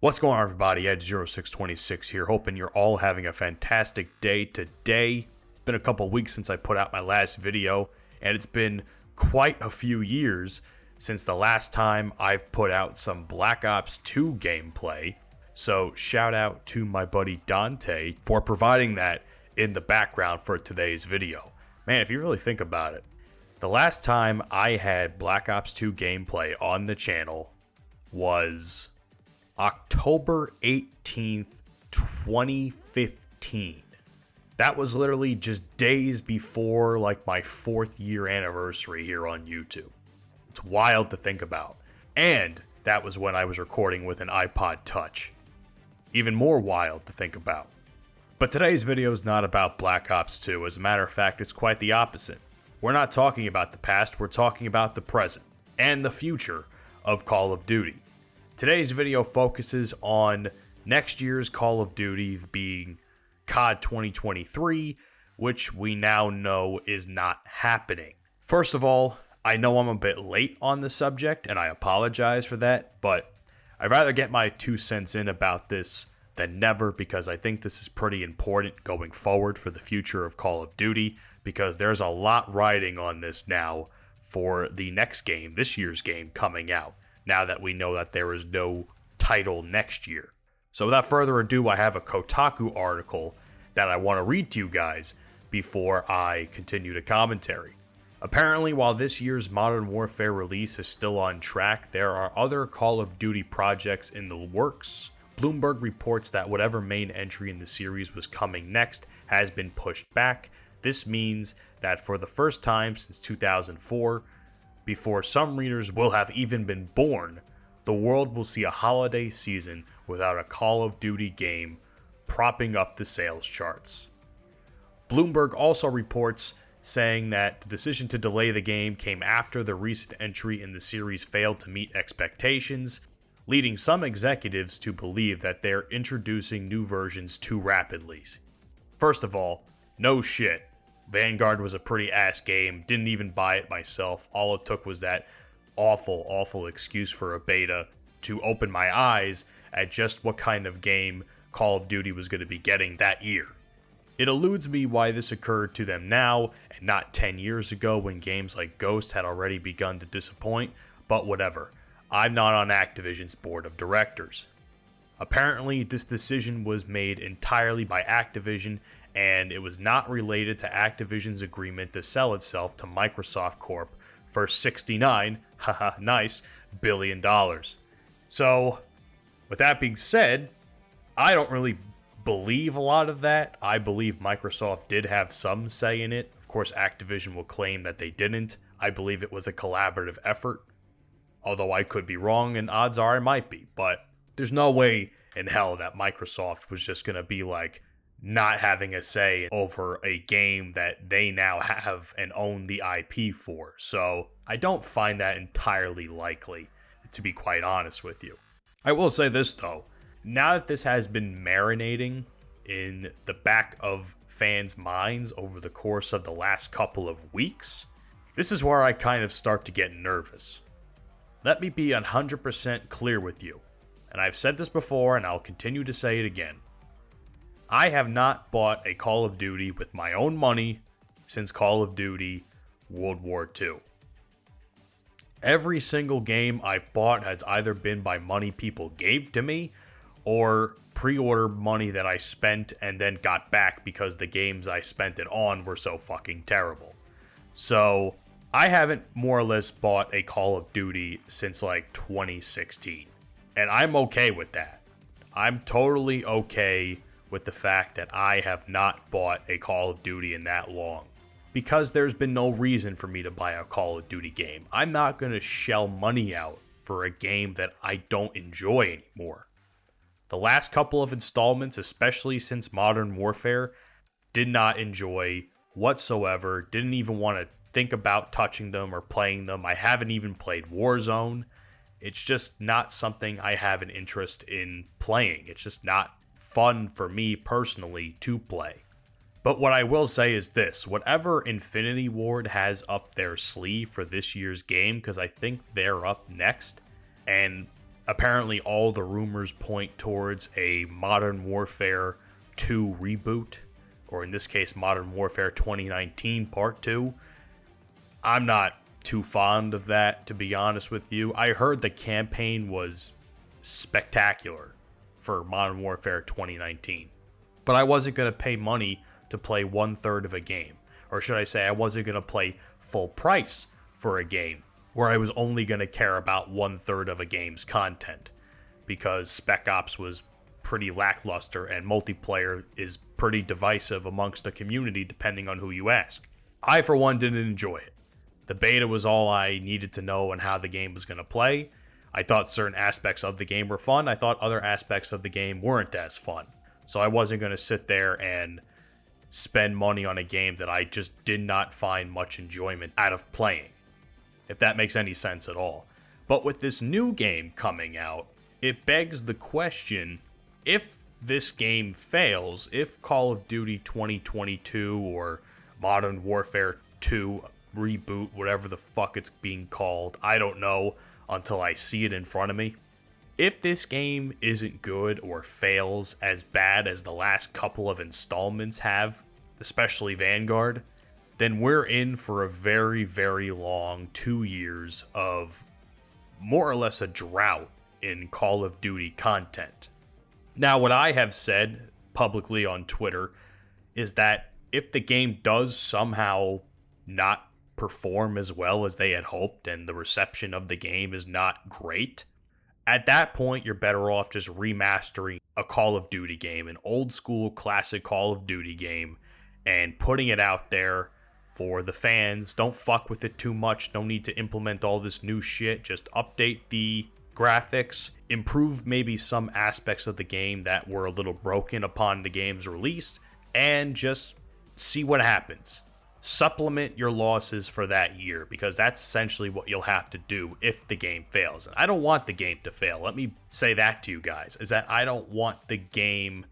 What's going on, everybody? Ed0626 here, hoping you're all having a fantastic day today. It's been a couple weeks since I put out my last video, and it's been quite a few years since the last time I've put out some Black Ops 2 gameplay. So shout out to my buddy Dante for providing that in the background for today's video. Man, if you really think about it, the last time I had Black Ops 2 gameplay on the channel was October 18th, 2015. That was literally just days before like my 4th year anniversary here on YouTube. It's wild to think about. And that was when I was recording with an iPod Touch. Even more wild to think about. But today's video is not about Black Ops 2. As a matter of fact, it's quite the opposite. We're not talking about the past, we're talking about the present and the future of Call of Duty. Today's video focuses on next year's Call of Duty being COD 2023, which we now know is not happening. First of all, I know I'm a bit late on the subject, and I apologize for that, but I'd rather get my 2 cents in about this than never, because I think this is pretty important going forward for the future of Call of Duty, because there's a lot riding on this now for the next game, this year's game, coming out, now that we know that there is no title next year. So without further ado, I have a Kotaku article that I want to read to you guys before I continue the commentary. Apparently, while this year's Modern Warfare release is still on track, there are other Call of Duty projects in the works. Bloomberg reports that whatever main entry in the series was coming next has been pushed back. This means that for the first time since 2004, before some readers will have even been born, the world will see a holiday season without a Call of Duty game propping up the sales charts. Bloomberg also reports saying that the decision to delay the game came after the recent entry in the series failed to meet expectations, leading some executives to believe that they're introducing new versions too rapidly. First of all, no shit. Vanguard was a pretty ass game, didn't even buy it myself. All it took was that awful excuse for a beta to open my eyes at just what kind of game Call of Duty was going to be getting that year. It eludes me why this occurred to them now and not 10 years ago when games like Ghost had already begun to disappoint, but whatever. I'm not on Activision's board of directors. Apparently, this decision was made entirely by Activision, and it was not related to Activision's agreement to sell itself to Microsoft Corp for $69, haha, nice, billion. So, with that being said, I don't really believe a lot of that. I believe Microsoft did have some say in it. Of course, Activision will claim that they didn't. I believe it was a collaborative effort, although I could be wrong, and odds are I might be. But there's no way in hell that Microsoft was just going to be like, not having a say over a game that they now have and own the IP for. So I don't find that entirely likely, to be quite honest with you. I will say this though, now that this has been marinating in the back of fans' minds over the course of the last couple of weeks, this is where I kind of start to get nervous. Let me be 100% clear with you, and I've said this before and I'll continue to say it again. I have not bought a Call of Duty with my own money since Call of Duty World War II. Every single game I've bought has either been by money people gave to me or pre-order money that I spent and then got back because the games I spent it on were so fucking terrible. So I haven't more or less bought a Call of Duty since like 2016. And I'm okay with that. I'm totally okay with the fact that I have not bought a Call of Duty in that long, because there's been no reason for me to buy a Call of Duty game. I'm not going to shell money out for a game that I don't enjoy anymore. The last couple of installments, especially since Modern Warfare, did not enjoy whatsoever, didn't even want to think about touching them or playing them. I haven't even played Warzone. It's just not something I have an interest in playing. It's just not fun for me personally to play. But what I will say is this, whatever Infinity Ward has up their sleeve for this year's game, because I think they're up next, and Apparently, all the rumors point towards a Modern Warfare 2 reboot, or in this case, Modern Warfare 2019 Part 2. I'm not too fond of that, to be honest with you. I heard the campaign was spectacular for Modern Warfare 2019, but I wasn't going to pay money to play 1/3 of a game. Or should I say, I wasn't going to play full price for a game where I was only going to care about 1/3 of a game's content, because Spec Ops was pretty lackluster and multiplayer is pretty divisive amongst the community depending on who you ask. I, for one, didn't enjoy it. The beta was all I needed to know on how the game was going to play. I thought certain aspects of the game were fun. I thought other aspects of the game weren't as fun. So I wasn't going to sit there and spend money on a game that I just did not find much enjoyment out of playing, if that makes any sense at all. But with this new game coming out, it begs the question, if this game fails, if Call of Duty 2022 or Modern Warfare 2 reboot, whatever the fuck it's being called, I don't know until I see it in front of me. If this game isn't good or fails as bad as the last couple of installments have, especially Vanguard, then we're in for a very, very long 2 years of more or less a drought in Call of Duty content. Now, what I have said publicly on Twitter is that if the game does somehow not perform as well as they had hoped and the reception of the game is not great, at that point you're better off just remastering a Call of Duty game, an old school classic Call of Duty game, and putting it out there for the fans. Don't fuck with it too much. No need to implement all this new shit. Just update the graphics, improve maybe some aspects of the game that were a little broken upon the game's release, and just see what happens. Supplement your losses for that year, because that's essentially what you'll have to do if the game fails. And I don't want the game to fail. Let me say that to you guys, is that I don't want the game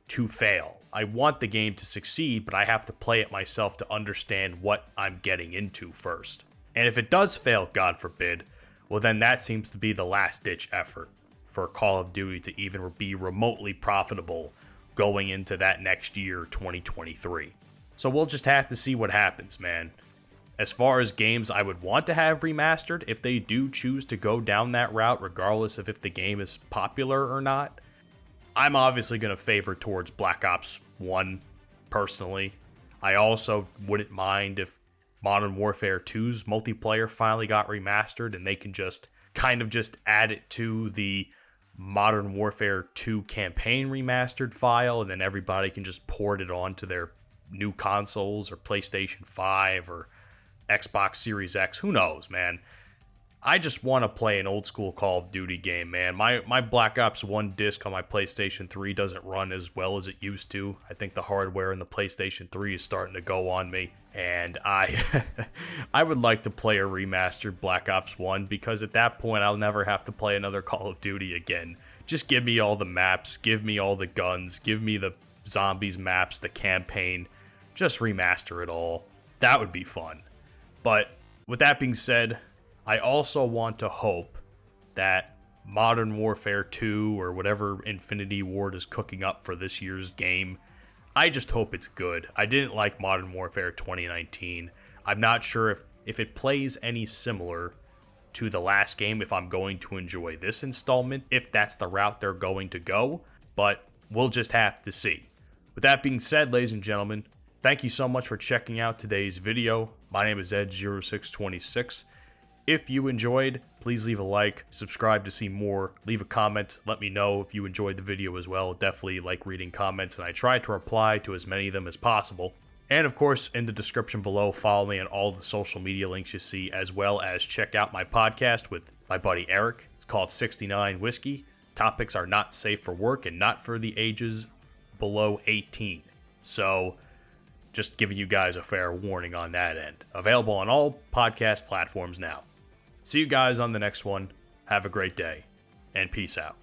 to fail. I want the game to succeed, but I have to play it myself to understand what I'm getting into first. And if it does fail, God forbid, well then that seems to be the last ditch effort for Call of Duty to even be remotely profitable going into that next year, 2023. So we'll just have to see what happens, man. As far as games I would want to have remastered, if they do choose to go down that route, regardless of if the game is popular or not, I'm obviously going to favor towards Black Ops 1, personally. I also wouldn't mind if Modern Warfare 2's multiplayer finally got remastered and they can just kind of just add it to the Modern Warfare 2 campaign remastered file, and then everybody can just port it onto their new consoles or PlayStation 5 or Xbox Series X. Who knows, man? I just want to play an old school Call of Duty game, man. My Black Ops 1 disc on my PlayStation 3 doesn't run as well as it used to. I think the hardware in the PlayStation 3 is starting to go on me, and I would like to play a remastered Black Ops 1, because at that point I'll never have to play another Call of Duty again. Just give me all the maps, give me all the guns, give me the zombies maps, the campaign. Just remaster it all. That would be fun. But with that being said, I also want to hope that Modern Warfare 2 or whatever Infinity Ward is cooking up for this year's game, I just hope it's good. I didn't like Modern Warfare 2019. I'm not sure if it plays any similar to the last game, if I'm going to enjoy this installment, if that's the route they're going to go, but we'll just have to see. With that being said, ladies and gentlemen, thank you so much for checking out today's video. My name is Ed0626. If you enjoyed, please leave a like, subscribe to see more, leave a comment, let me know if you enjoyed the video as well. Definitely like reading comments, and I try to reply to as many of them as possible. And of course, in the description below, follow me on all the social media links you see, as well as check out my podcast with my buddy Eric. It's called 69 Whiskey. Topics are not safe for work and not for the ages below 18. So, just giving you guys a fair warning on that end. Available on all podcast platforms now. See you guys on the next one. Have a great day, and peace out.